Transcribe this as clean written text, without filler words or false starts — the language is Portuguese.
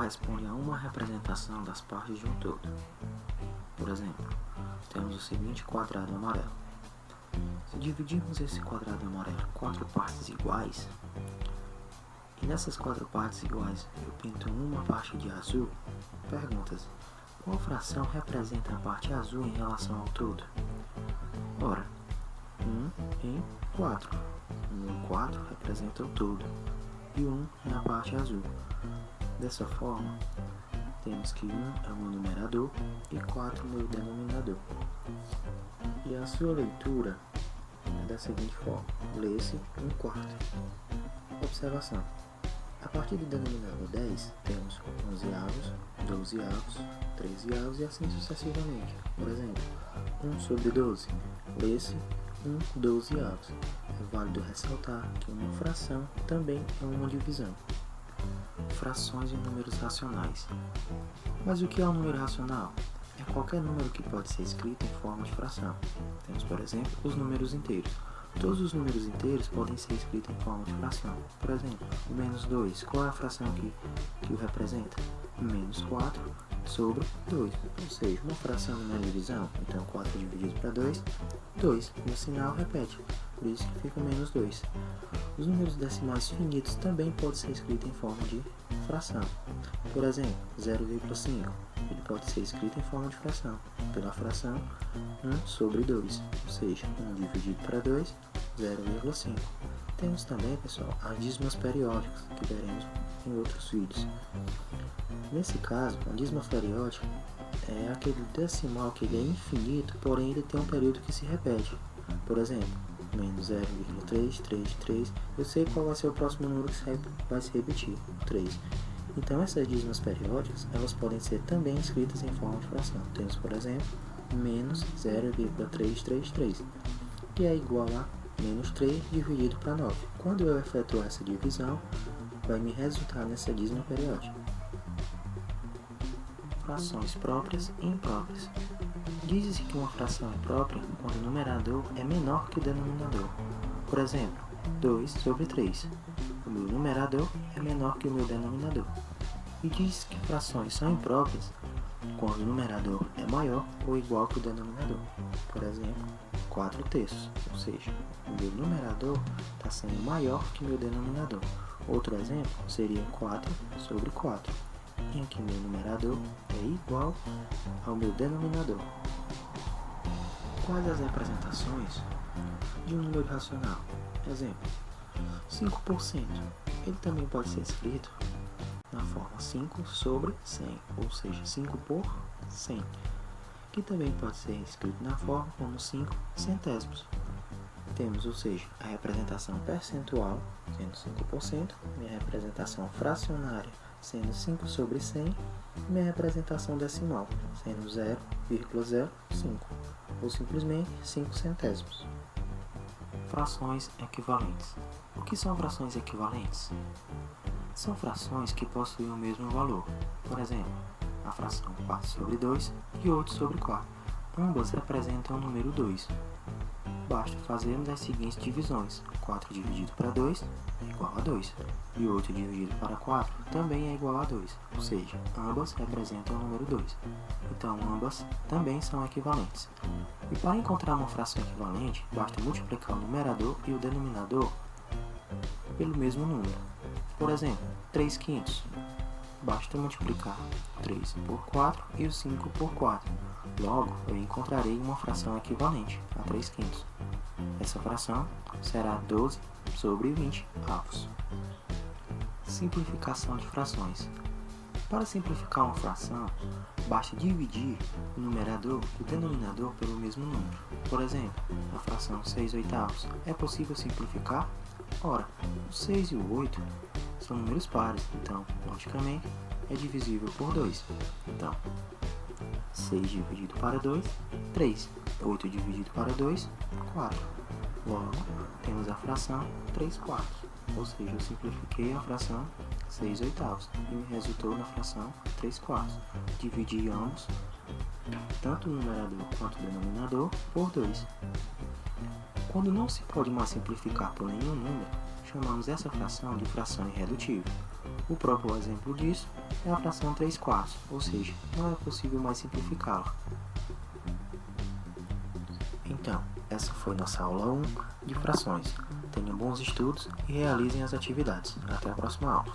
corresponde a uma representação das partes de um todo. Por exemplo, temos o seguinte quadrado amarelo. Se dividirmos esse quadrado amarelo em 4 partes iguais, e nessas 4 partes iguais eu pinto uma parte de azul, pergunta-se, qual fração representa a parte azul em relação ao todo? Ora, 1 em 4. 1 em 4 representa o todo, e 1 é a parte azul. Dessa forma, temos que 1 é o meu numerador e 4 o meu denominador. E a sua leitura é da seguinte forma: lê-se 1/4. Observação: a partir do denominador 10, temos 11 avos, 12 avos, 13 avos e assim sucessivamente. Por exemplo, 1 sobre 12, lê-se 1/12 avos. É válido ressaltar que uma fração também é uma divisão. Frações e números racionais. Mas o que é um número racional? É qualquer número que pode ser escrito em forma de fração. Temos, por exemplo, os números inteiros. Todos os números inteiros podem ser escritos em forma de fração. Por exemplo, o menos 2, qual é a fração que o representa? Menos 4 sobre 2, ou seja, uma fração não é divisão, então 4 dividido para 2, 2, e o sinal repete, por isso que fica menos 2. Os números decimais finitos também podem ser escritos em forma de fração. Por exemplo, 0,5, ele pode ser escrito em forma de fração, pela fração 1 sobre 2, ou seja, 1 dividido para 2, 0,5. Temos também, pessoal, as dízimas periódicas, que veremos em outros vídeos. Nesse caso, a dízima periódica é aquele decimal que ele é infinito, porém ele tem um período que se repete. Por exemplo, menos 0,333, eu sei qual vai ser o próximo número que vai se repetir, 3. Então essas dízimas periódicas, elas podem ser também escritas em forma de fração. Temos, por exemplo, menos 0,333, que é igual a menos 3 dividido para 9. Quando eu efetuar essa divisão, vai me resultar nessa dízima periódica. Frações próprias e impróprias. Diz-se que uma fração é própria quando o numerador é menor que o denominador. Por exemplo, 2 sobre 3. O meu numerador é menor que o meu denominador. E diz que frações são impróprias quando o numerador é maior ou igual que o denominador. Por exemplo, 4/3, ou seja, o meu numerador está sendo maior que o meu denominador. Outro exemplo seria 4 sobre 4, em que meu numerador é igual ao meu denominador. Quais as representações de um número racional? Exemplo, 5%. Ele também pode ser escrito na forma 5 sobre 100, ou seja, 5 por 100, que também pode ser escrito na forma como 5 centésimos. Temos, ou seja, a representação percentual, sendo 5%, minha representação fracionária, sendo 5 sobre 100, e minha representação decimal, sendo 0,05, ou simplesmente 5 centésimos. Frações equivalentes. O que são frações equivalentes? São frações que possuem o mesmo valor. Por exemplo, a fração 4 sobre 2 e 8 sobre 4. Ambas representam o número 2. Basta fazermos as seguintes divisões. 4 dividido para 2 é igual a 2. E 8 dividido para 4 também é igual a 2. Ou seja, ambas representam o número 2. Então, ambas também são equivalentes. E para encontrar uma fração equivalente, basta multiplicar o numerador e o denominador pelo mesmo número. Por exemplo, 3/5. Basta multiplicar 3 por 4 e o 5 por 4. Logo, eu encontrarei uma fração equivalente a 3/5. Essa fração será 12 sobre 20 avos. Simplificação de frações. Para simplificar uma fração, basta dividir o numerador e o denominador pelo mesmo número. Por exemplo, a fração 6/8. É possível simplificar? Ora, o 6 e o 8 são números pares, então, logicamente, é divisível por 2. Então, 6 dividido para 2, 3. 8 dividido para 2, 4. Logo, temos a fração 3/4. Ou seja, eu simplifiquei a fração 6/8 e me resultou na fração 3/4. Dividi ambos, tanto o numerador quanto o denominador, por 2. Quando não se pode mais simplificar por nenhum número, chamamos essa fração de fração irredutível. O próprio exemplo disso é a fração 3/4, ou seja, não é possível mais simplificá-la. Então, essa foi nossa aula 1 de frações. Tenham bons estudos e realizem as atividades. Até a próxima aula.